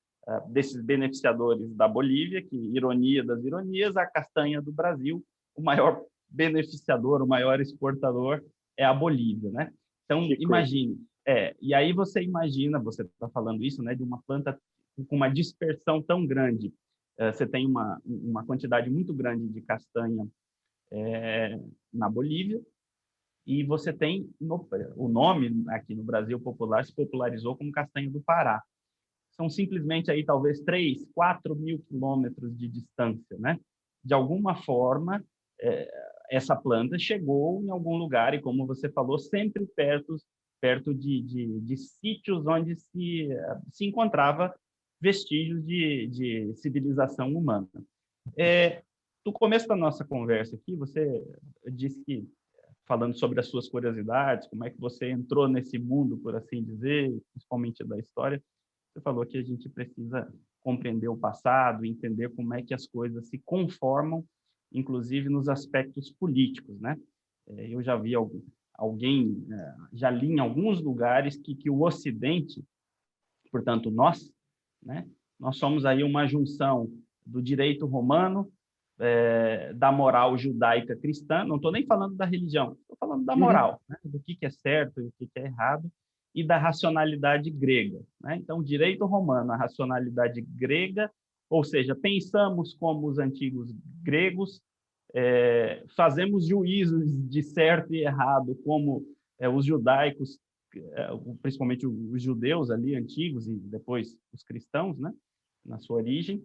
desses beneficiadores da Bolívia, que, ironia das ironias, a castanha do Brasil, o maior beneficiador, o maior exportador é a Bolívia, né? Então, imagine. E aí você está falando isso, né, de uma planta com uma dispersão tão grande. Você tem uma quantidade muito grande de castanha na Bolívia, e você tem o nome aqui no Brasil popular se popularizou como castanha do Pará. São simplesmente aí talvez 3, 4 mil quilômetros de distância, né? De alguma forma, essa planta chegou em algum lugar e, como você falou, sempre perto de sítios onde se encontrava vestígios de civilização humana. No começo da nossa conversa aqui, você disse que, falando sobre as suas curiosidades, como é que você entrou nesse mundo, por assim dizer, principalmente da história, você falou que a gente precisa compreender o passado, entender como é que as coisas se conformam, inclusive nos aspectos políticos, né? Eu já vi já li em alguns lugares que o Ocidente, portanto nós, né? Nós somos aí uma junção do direito romano, da moral judaica cristã, não estou nem falando da religião, estou falando da moral, né? Do que é certo e o que é errado, e da racionalidade grega, né? Então, direito romano, a racionalidade grega, ou seja, pensamos como os antigos gregos, fazemos juízos de certo e errado, como os judaicos, principalmente os judeus ali antigos e depois os cristãos, né? Na sua origem.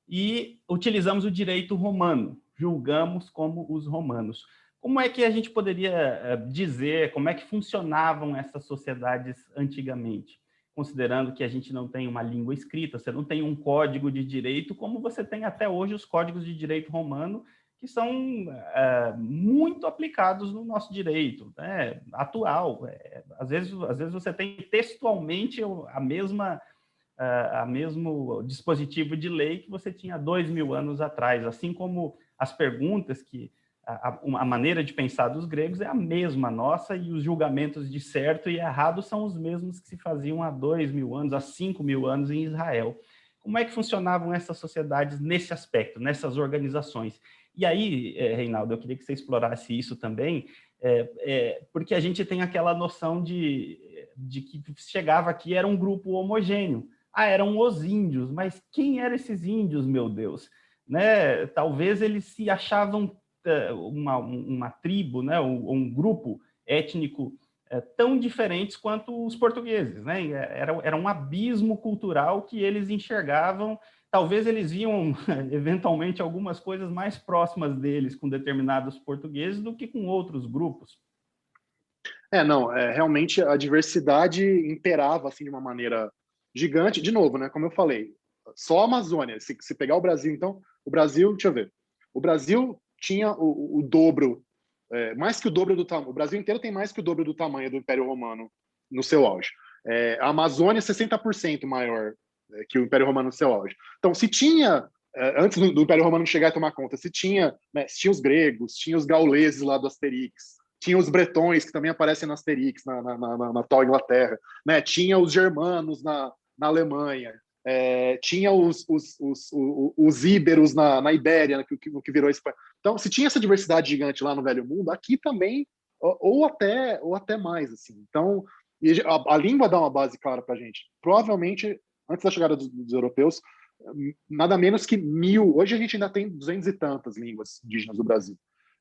e utilizamos o direito romano, julgamos como os romanos. Como é que a gente poderia dizer, como é que funcionavam essas sociedades antigamente? Considerando que a gente não tem uma língua escrita, você não tem um código de direito, como você tem até hoje os códigos de direito romano, que são muito aplicados no nosso direito, né, atual. Às vezes você tem textualmente a mesmo dispositivo de lei que você tinha 2.000 anos atrás, assim como as perguntas que a maneira de pensar dos gregos é a mesma nossa e os julgamentos de certo e errado são os mesmos que se faziam há 2.000 anos, há 5.000 anos em Israel. Como é que funcionavam essas sociedades nesse aspecto, nessas organizações? E aí, Reinaldo, eu queria que você explorasse isso também, porque a gente tem aquela noção de que chegava aqui era um grupo homogêneo. Eram os índios, mas quem eram esses índios, meu Deus? Né? Talvez eles se achavam uma tribo, né, ou um grupo étnico tão diferentes quanto os portugueses, né? Era um abismo cultural que eles enxergavam. Talvez eles viam eventualmente algumas coisas mais próximas deles com determinados portugueses do que com outros grupos. Realmente a diversidade imperava assim de uma maneira gigante. De novo, né? Como eu falei, só a Amazônia. Se pegar o Brasil, então, o Brasil, deixa eu ver, o Brasil tinha o dobro, mais que o dobro do tamanho. O Brasil inteiro tem mais que o dobro do tamanho do Império Romano no seu auge. A Amazônia é 60% maior que o Império Romano no seu auge. Então, se tinha, antes do Império Romano chegar a tomar conta, se tinha os gregos, tinha os gauleses lá do Asterix, tinha os bretões, que também aparecem no Asterix, na tal Inglaterra, né? Tinha os germanos na Alemanha, tinha os íberos na Ibéria, né? que virou Espanha. Então, se tinha essa diversidade gigante lá no Velho Mundo, aqui também, ou até mais. Assim. Então, a língua dá uma base clara para a gente. Provavelmente, antes da chegada dos europeus, nada menos que 1.000. Hoje a gente ainda tem 200 e tantas línguas indígenas do Brasil.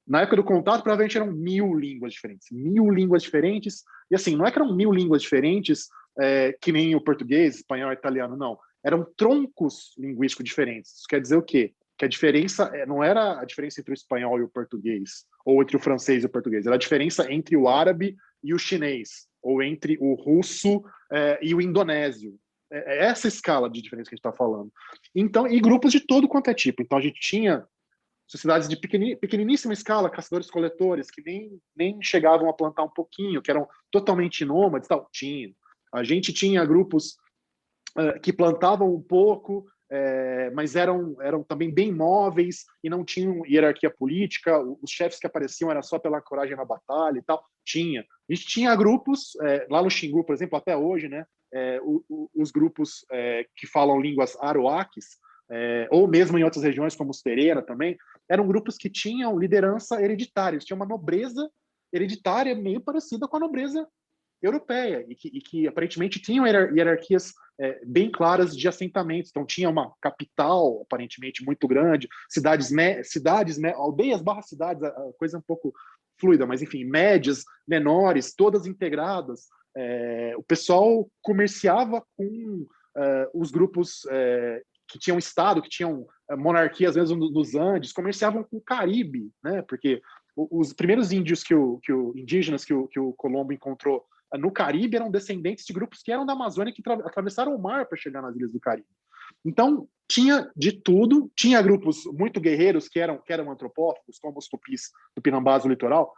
Na época do contato, provavelmente eram 1.000 línguas diferentes. 1.000 línguas diferentes. E assim, não é que eram 1.000 línguas diferentes, que nem o português, espanhol, italiano, não. Eram troncos linguísticos diferentes. Isso quer dizer o quê? Que a diferença não era a diferença entre o espanhol e o português, ou entre o francês e o português, era a diferença entre o árabe e o chinês, ou entre o russo e o indonésio. É essa escala de diferença que a gente está falando. Então, e grupos de todo quanto é tipo. Então, a gente tinha sociedades de pequeniníssima escala, caçadores-coletores, que nem chegavam a plantar um pouquinho, que eram totalmente nômades, tal. Tinha. A gente tinha grupos que plantavam um pouco, mas eram também bem móveis e não tinham hierarquia política. Os chefes que apareciam era só pela coragem na batalha e tal. Tinha. A gente tinha grupos, lá no Xingu, por exemplo, até hoje, né? Os grupos que falam línguas aroaques, ou mesmo em outras regiões, como os Tereira também, eram grupos que tinham liderança hereditária, eles tinham uma nobreza hereditária meio parecida com a nobreza europeia, e que aparentemente tinham hierarquias bem claras de assentamentos. Então, tinha uma capital, aparentemente, muito grande, aldeias barra cidades, a coisa é um pouco fluida, mas, enfim, médias, menores, todas integradas. O pessoal comerciava com os grupos que tinham Estado, que tinham monarquia, às vezes, nos Andes, comerciavam com o Caribe, né? Porque os primeiros índios indígenas que o Colombo encontrou no Caribe eram descendentes de grupos que eram da Amazônia, que atravessaram o mar para chegar nas ilhas do Caribe. Então, tinha de tudo, tinha grupos muito guerreiros que eram antropófagos, como os tupis, tupinambás do litoral,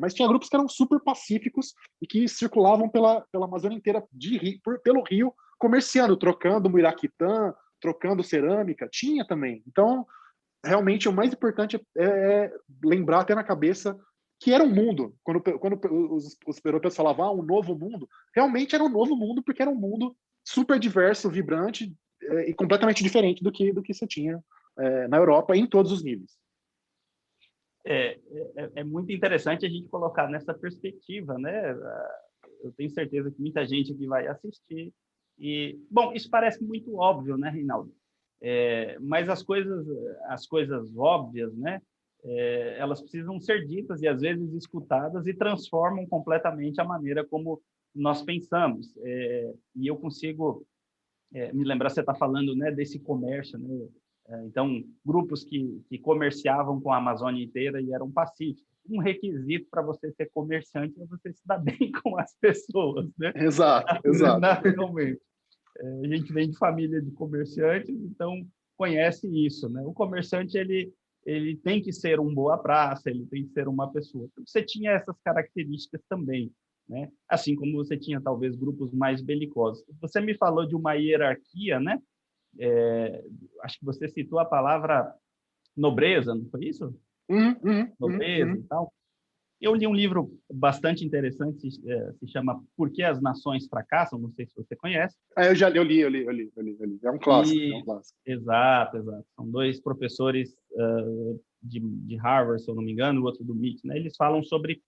mas tinha grupos que eram super pacíficos e que circulavam pela Amazônia inteira, pelo rio, comerciando, trocando muiraquitã, trocando cerâmica, tinha também. Então, realmente, o mais importante é lembrar, ter na cabeça que era um mundo. Quando os europeus falavam um novo mundo, realmente era um novo mundo, porque era um mundo super diverso, vibrante e completamente diferente do que você tinha na Europa, em todos os níveis. É muito interessante a gente colocar nessa perspectiva, né? Eu tenho certeza que muita gente aqui vai assistir. E, bom, isso parece muito óbvio, né, Reinaldo? Mas as coisas óbvias, né? Elas precisam ser ditas e, às vezes, escutadas e transformam completamente a maneira como nós pensamos. E eu consigo me lembrar, você está falando, né, desse comércio, né? Então, grupos que comerciavam com a Amazônia inteira e eram pacíficos. Um requisito para você ser comerciante é você se dar bem com as pessoas, né? Exato, exato. Naturalmente. A gente vem de família de comerciantes, então conhece isso, né? O comerciante, ele tem que ser um boa praça, ele tem que ser uma pessoa. Você tinha essas características também, né? Assim como você tinha, talvez, grupos mais belicosos. Você me falou de uma hierarquia, né? Acho que você citou a palavra nobreza, não foi isso? Nobreza e tal. Eu li um livro bastante interessante, se chama Por que as Nações Fracassam, não sei se você conhece. Eu li. É um clássico, é um clássico. Exato. São dois professores de Harvard, se eu não me engano, o outro do MIT, né? Eles falam sobre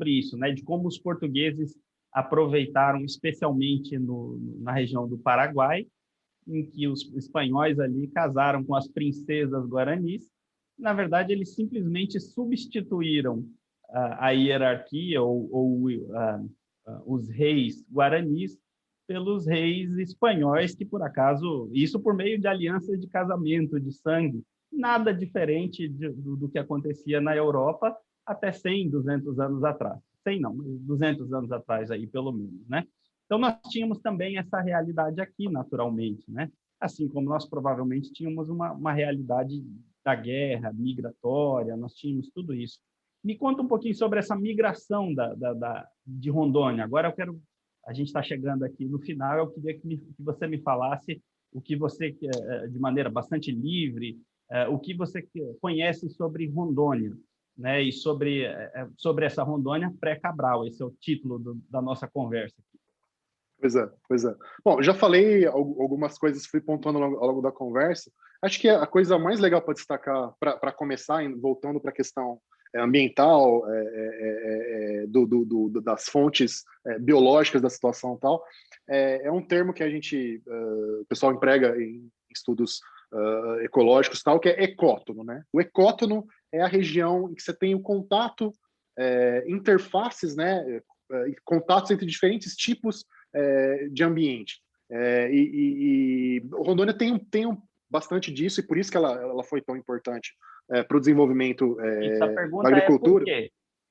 isso, né? De como os portugueses aproveitaram, especialmente na região do Paraguai, em que os espanhóis ali casaram com as princesas guaranis. Na verdade, eles simplesmente substituíram a hierarquia ou os reis guaranis pelos reis espanhóis, que, por acaso, isso por meio de alianças de casamento, de sangue, nada diferente do que acontecia na Europa até 100, 200 anos atrás. 100 não, 200 anos atrás, aí, pelo menos, né? Então, nós tínhamos também essa realidade aqui, naturalmente, né? Assim como nós provavelmente tínhamos uma realidade da guerra migratória, nós tínhamos tudo isso. Me conta um pouquinho sobre essa migração de Rondônia. Agora a gente está chegando aqui no final, eu queria que você me falasse o que você, de maneira bastante livre, o que você conhece sobre Rondônia, né? E sobre essa Rondônia pré-Cabral. Esse é o título da nossa conversa aqui. Pois é. Bom, já falei algumas coisas, fui pontuando ao longo da conversa. Acho que a coisa mais legal para destacar, para começar, voltando para a questão ambiental, das fontes biológicas da situação e tal, é um termo que o pessoal emprega em estudos ecológicos tal, que é ecótono, né? O ecótono é a região em que você tem o contato, interfaces, né? Contatos entre diferentes tipos de ambiente. E Rondônia tem bastante disso, e por isso que ela foi tão importante para o desenvolvimento A pergunta da agricultura. É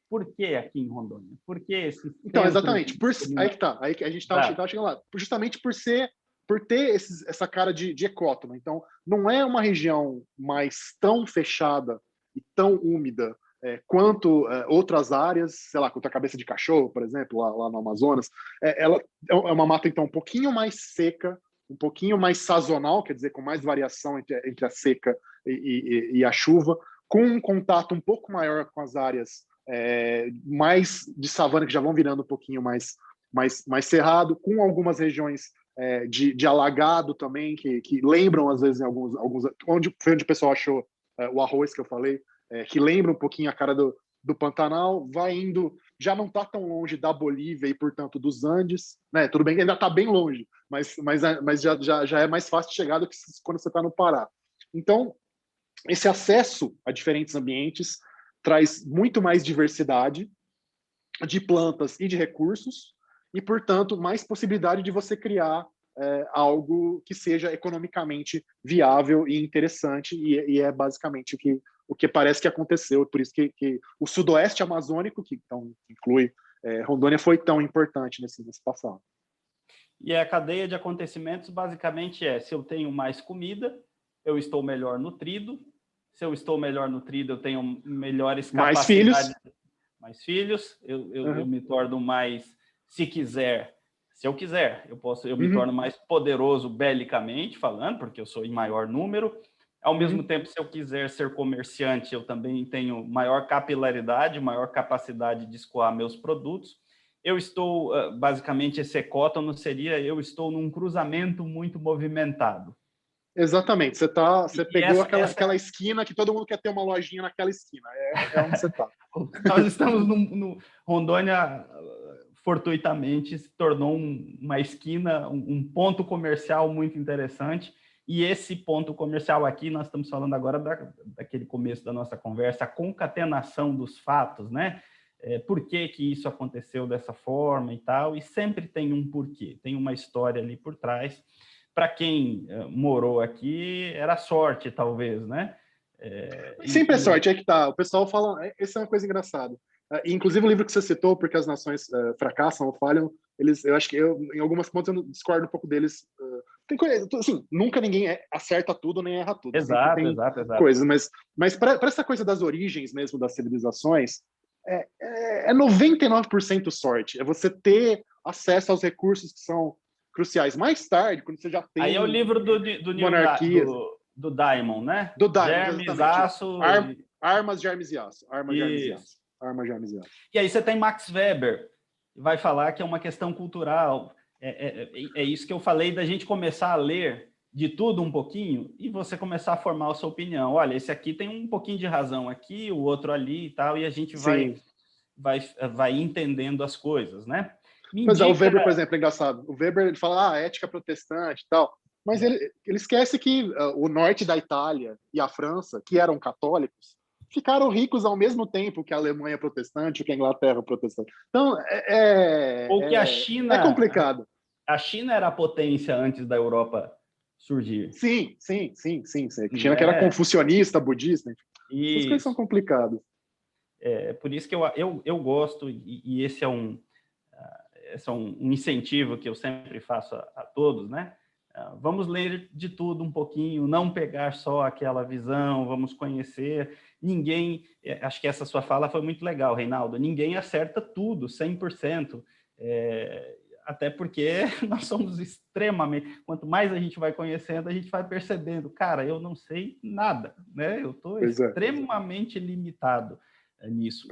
por que aqui em Rondônia? Por que esse Então, exatamente. Aí que tá. Aí que a gente estava chegando lá. Justamente por ter essa cara de ecótono. Então, não é uma região mais tão fechada e tão úmida quanto outras áreas, sei lá, quanto a cabeça de cachorro, por exemplo, lá no Amazonas. Ela é uma mata, então, um pouquinho mais seca, um pouquinho mais sazonal, quer dizer, com mais variação entre a seca e a chuva, com um contato um pouco maior com as áreas mais de savana, que já vão virando um pouquinho mais cerrado, com algumas regiões de alagado também, que lembram, às vezes, em alguns onde o pessoal achou o arroz que eu falei, que lembra um pouquinho a cara do Pantanal, vai indo, já não está tão longe da Bolívia e, portanto, dos Andes, né? Tudo bem que ainda está bem longe, mas já é mais fácil de chegar do que quando você está no Pará. Então, esse acesso a diferentes ambientes traz muito mais diversidade de plantas e de recursos e, portanto, mais possibilidade de você criar algo que seja economicamente viável e interessante, e é basicamente o que parece que aconteceu. Por isso que o sudoeste amazônico, que então inclui Rondônia, foi tão importante nesse passado. E a cadeia de acontecimentos basicamente se eu tenho mais comida, eu estou melhor nutrido. Se eu estou melhor nutrido, eu tenho melhores capacidades. Mais filhos. Eu me torno mais, se eu quiser, eu me torno mais poderoso belicamente falando, porque eu sou em maior número. Ao mesmo tempo, se eu quiser ser comerciante, eu também tenho maior capilaridade, maior capacidade de escoar meus produtos. Eu estou, basicamente, esse ecótono seria, eu estou num cruzamento muito movimentado. Exatamente, você pegou aquela esquina que todo mundo quer ter uma lojinha naquela esquina, é onde você está. Nós estamos no Rondônia, fortuitamente, se tornou uma esquina, um ponto comercial muito interessante, e esse ponto comercial aqui, nós estamos falando agora daquele começo da nossa conversa, a concatenação dos fatos, né? Por que isso aconteceu dessa forma e tal, e sempre tem um porquê, tem uma história ali por trás, para quem morou aqui, era sorte, talvez, né? Sempre é sorte, é que tá. O pessoal fala, essa é uma coisa engraçada. Inclusive o livro que você citou, Porque as Nações Fracassam ou Falham, eu acho que em algumas pontos eu discordo um pouco deles. Tem coisa, assim, nunca ninguém acerta tudo nem erra tudo. Sempre tem Exato. coisas, mas para essa coisa das origens mesmo das civilizações, é 99% sorte. É você ter acesso aos recursos que são cruciais. Mais tarde, quando você já tem Aí é o livro do monarquias, do Diamond, né? do Diamond, Germes, exatamente. aço... Armas, germes e aço. Armas, germes e Isso. aço. Armas, germes e aço. E aí você tem Max Weber, vai falar que é uma questão cultural. É isso que eu falei, da gente começar a ler de tudo um pouquinho e você começar a formar a sua opinião. Olha, esse aqui tem um pouquinho de razão aqui, o outro ali e tal, e a gente vai entendendo as coisas, né? Pois é, o Weber, por exemplo, é engraçado. O Weber, ele fala, ética protestante e tal, mas ele esquece que o norte da Itália e a França, que eram católicos, ficaram ricos ao mesmo tempo que a Alemanha protestante, que a Inglaterra protestante. Então, ou que a China... É complicado. A China era a potência antes da Europa surgir. Sim. A China que era confucionista, budista, enfim. Essas coisas são complicadas. Por isso que eu gosto, e esse é um incentivo que eu sempre faço a todos, né? Vamos ler de tudo um pouquinho, não pegar só aquela visão, vamos conhecer. Ninguém, acho que essa sua fala foi muito legal, Reinaldo, ninguém acerta tudo, 100%. Até porque nós somos extremamente... Quanto mais a gente vai conhecendo, a gente vai percebendo, cara, eu não sei nada, né? Eu estou extremamente limitado nisso.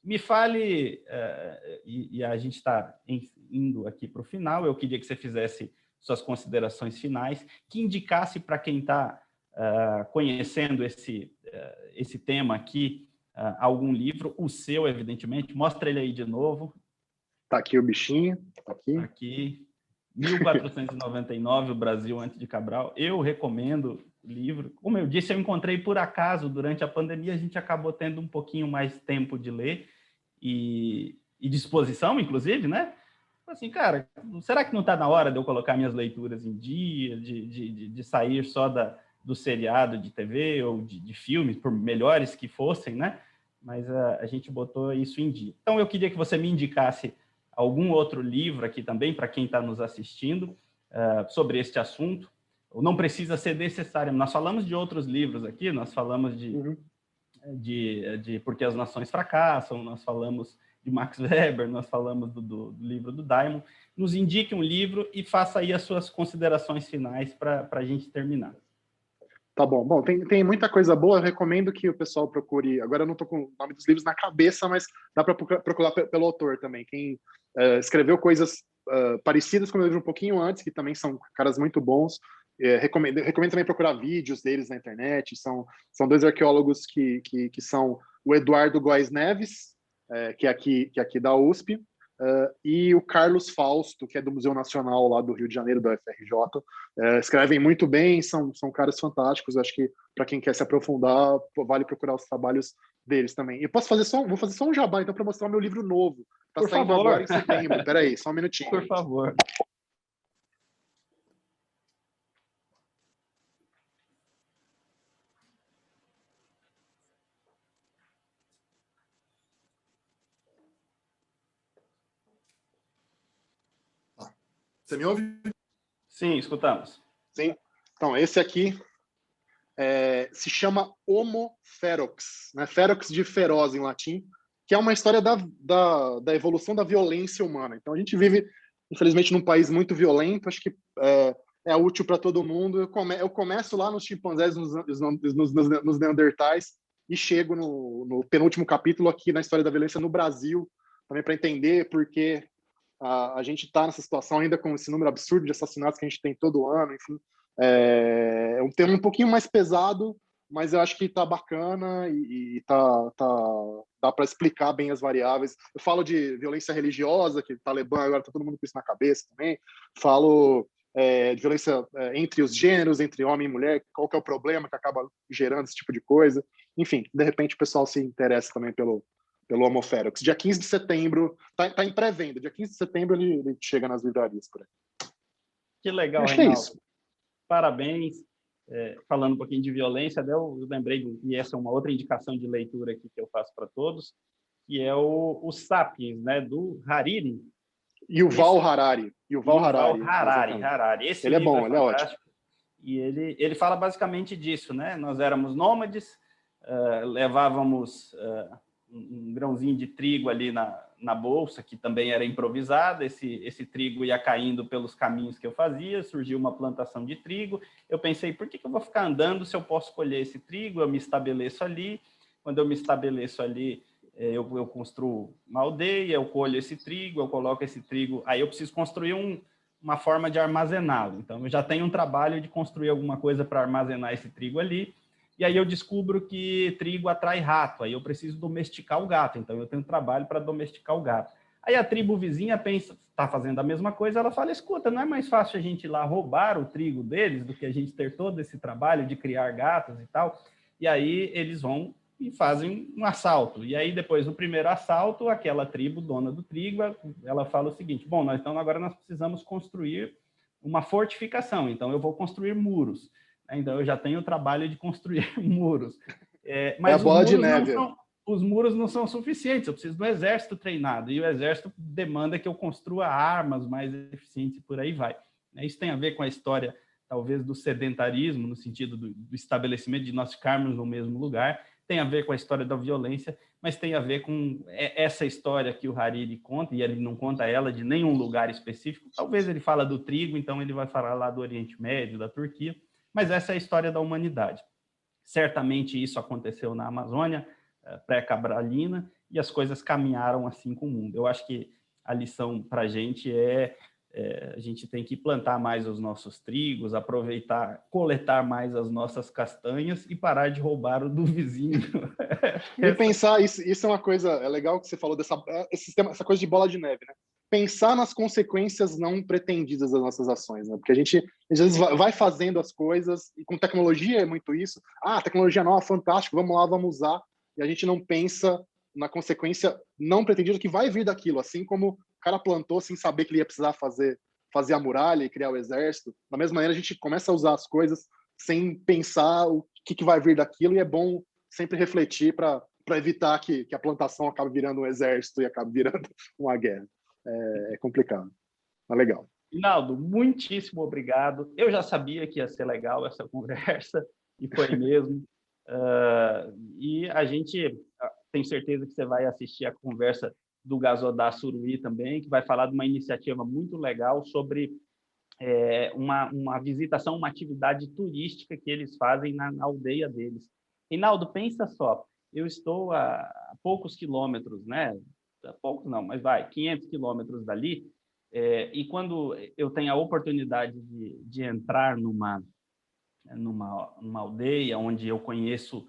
Me fale, e a gente está indo aqui para o final, eu queria que você fizesse suas considerações finais, que indicasse para quem está conhecendo esse tema aqui, algum livro, o seu, evidentemente, mostra ele aí de novo. Tá aqui o bichinho, Aqui, 1499, o Brasil antes de Cabral. Eu recomendo o livro. Como eu disse, eu encontrei por acaso, durante a pandemia, a gente acabou tendo um pouquinho mais tempo de ler e disposição, inclusive, né? Assim, cara, será que não está na hora de eu colocar minhas leituras em dia, de sair só do seriado de TV ou de filmes, por melhores que fossem, né? Mas a gente botou isso em dia. Então, eu queria que você me indicasse algum outro livro aqui também, para quem está nos assistindo, sobre este assunto. Não precisa ser necessário. Nós falamos de outros livros aqui, nós falamos de Porque as Nações Fracassam, nós falamos de Max Weber, nós falamos do livro do Diamond. Nos indique um livro e faça aí as suas considerações finais para a gente terminar. Tá bom. Bom, tem muita coisa boa. Eu recomendo que o pessoal procure. Agora eu não estou com o nome dos livros na cabeça, mas dá para procurar pelo autor também. Quem escreveu coisas parecidas com o meu livro um pouquinho antes, que também são caras muito bons. Recomendo também procurar vídeos deles na internet. São dois arqueólogos que são o Eduardo Góes Neves, que é aqui da USP, e o Carlos Fausto, que é do Museu Nacional lá do Rio de Janeiro, da UFRJ. Escrevem muito bem, são caras fantásticos. Acho que para quem quer se aprofundar, vale procurar os trabalhos deles também. E vou fazer só um jabá, então, para mostrar o meu livro novo. Está saindo agora em setembro. Peraí, só um minutinho. Por favor. Você me ouve? Sim, escutamos. Sim. Então, esse aqui se chama Homo Ferox, né? Ferox de feroz em latim, que é uma história da evolução da violência humana. Então, a gente vive, infelizmente, num país muito violento. Acho que é útil para todo mundo. Eu começo lá nos chimpanzés, nos neandertais, e chego no penúltimo capítulo aqui na história da violência no Brasil, também para entender por que a gente está nessa situação ainda com esse número absurdo de assassinatos que a gente tem todo ano, enfim. É um tema um pouquinho mais pesado, mas eu acho que está bacana e dá para explicar bem as variáveis. Eu falo de violência religiosa, que o Talibã agora está todo mundo com isso na cabeça também. Falo de violência entre os gêneros, entre homem e mulher, qual que é o problema que acaba gerando esse tipo de coisa. Enfim, de repente o pessoal se interessa também pelo Homo Ferox. Dia 15 de setembro, tá em pré-venda. Dia 15 de setembro ele chega nas livrarias por aí. Que legal, Acho que é Reinaldo. isso. Parabéns. Falando um pouquinho de violência, eu lembrei, e essa é uma outra indicação de leitura aqui que eu faço para todos, que é o Sapiens, né, do Hariri. Yuval Harari. Yuval Harari. Harari. Esse Ele é livro bom, ele é ótimo. E ele fala basicamente disso, né? Nós éramos nômades, levávamos um grãozinho de trigo ali na bolsa, que também era improvisada, esse trigo ia caindo pelos caminhos que eu fazia, surgiu uma plantação de trigo, eu pensei, por que eu vou ficar andando se eu posso colher esse trigo? Eu me estabeleço ali, quando eu me estabeleço ali, eu construo uma aldeia, eu colho esse trigo, eu coloco esse trigo, aí eu preciso construir uma forma de armazená-lo, então eu já tenho um trabalho de construir alguma coisa para armazenar esse trigo ali, e aí eu descubro que trigo atrai rato, aí eu preciso domesticar o gato, então eu tenho trabalho para domesticar o gato. Aí a tribo vizinha pensa, está fazendo a mesma coisa, ela fala, escuta, não é mais fácil a gente ir lá roubar o trigo deles do que a gente ter todo esse trabalho de criar gatos e tal? E aí eles vão e fazem um assalto. E aí depois, no primeiro assalto, aquela tribo, dona do trigo, ela fala o seguinte, bom, então agora nós precisamos construir uma fortificação, então eu vou construir muros. Então, eu já tenho o trabalho de construir muros. Mas a bola de neve. Os muros não são suficientes, eu preciso do exército treinado, e o exército demanda que eu construa armas mais eficientes, e por aí vai. Isso tem a ver com a história, talvez, do sedentarismo, no sentido do estabelecimento de nós ficarmos no mesmo lugar, tem a ver com a história da violência, mas tem a ver com essa história que o Hariri conta, e ele não conta ela de nenhum lugar específico, talvez ele fala do trigo, então ele vai falar lá do Oriente Médio, da Turquia, mas essa é a história da humanidade. Certamente isso aconteceu na Amazônia, pré-cabralina, e as coisas caminharam assim com o mundo. Eu acho que a lição para a gente a gente tem que plantar mais os nossos trigos, aproveitar, coletar mais as nossas castanhas e parar de roubar o do vizinho. E pensar, isso é uma coisa, é legal que você falou essa coisa de bola de neve, né? Pensar nas consequências não pretendidas das nossas ações, né? Porque a gente às vezes vai fazendo as coisas, e com tecnologia é muito isso. Tecnologia nova, fantástico, vamos lá, vamos usar. E a gente não pensa na consequência não pretendida que vai vir daquilo, assim como o cara plantou sem saber que ele ia precisar fazer a muralha e criar o exército. Da mesma maneira, a gente começa a usar as coisas sem pensar o que vai vir daquilo, e é bom sempre refletir para evitar que a plantação acabe virando um exército e acabe virando uma guerra. É complicado, mas legal. Reinaldo, muitíssimo obrigado. Eu já sabia que ia ser legal essa conversa, e foi mesmo. E a gente tem certeza que você vai assistir a conversa do Gazodá Suruí também, que vai falar de uma iniciativa muito legal sobre uma visitação, uma atividade turística que eles fazem na aldeia deles. Reinaldo, pensa só, eu estou a poucos quilômetros, né? Poucos não, mas 500 quilômetros dali, e quando eu tenho a oportunidade de entrar numa aldeia onde eu conheço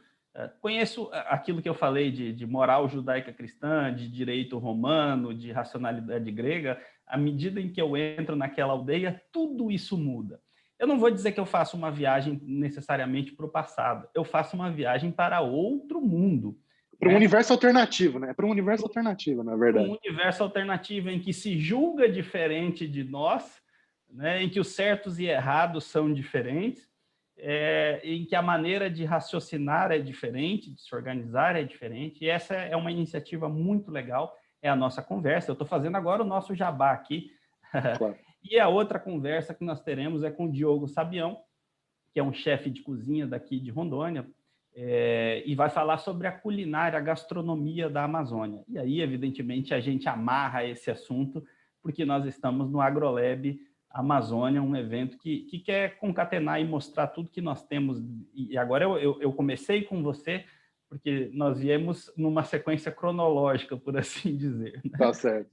aquilo que eu falei de moral judaica cristã, de direito romano, de racionalidade grega, à medida em que eu entro naquela aldeia, tudo isso muda. Eu não vou dizer que eu faço uma viagem necessariamente para o passado, eu faço uma viagem para outro mundo. Para um universo alternativo, né? Para um universo alternativo, na verdade. Um universo alternativo em que se julga diferente de nós, né? Em que os certos e errados são diferentes, em que a maneira de raciocinar é diferente, de se organizar é diferente, e essa é uma iniciativa muito legal, é a nossa conversa. Eu estou fazendo agora o nosso jabá aqui. Claro. E a outra conversa que nós teremos é com o Diogo Sabião, que é um chefe de cozinha daqui de Rondônia, e vai falar sobre a culinária, a gastronomia da Amazônia. E aí, evidentemente, a gente amarra esse assunto, porque nós estamos no AgroLab Amazônia, um evento que quer concatenar e mostrar tudo que nós temos. E agora eu comecei com você, porque nós viemos numa sequência cronológica, por assim dizer. Né? Tá certo.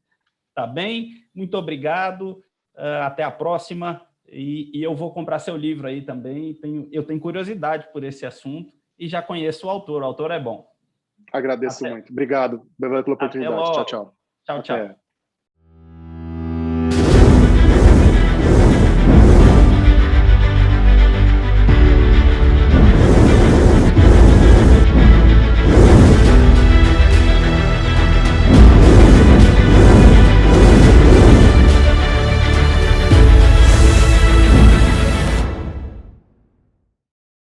Tá bem? Muito obrigado. Até a próxima. E eu vou comprar seu livro aí também. Eu tenho curiosidade por esse assunto e já conheço o autor. O autor é bom. Agradeço muito. Obrigado pela oportunidade. Tchau, tchau. Tchau, tchau.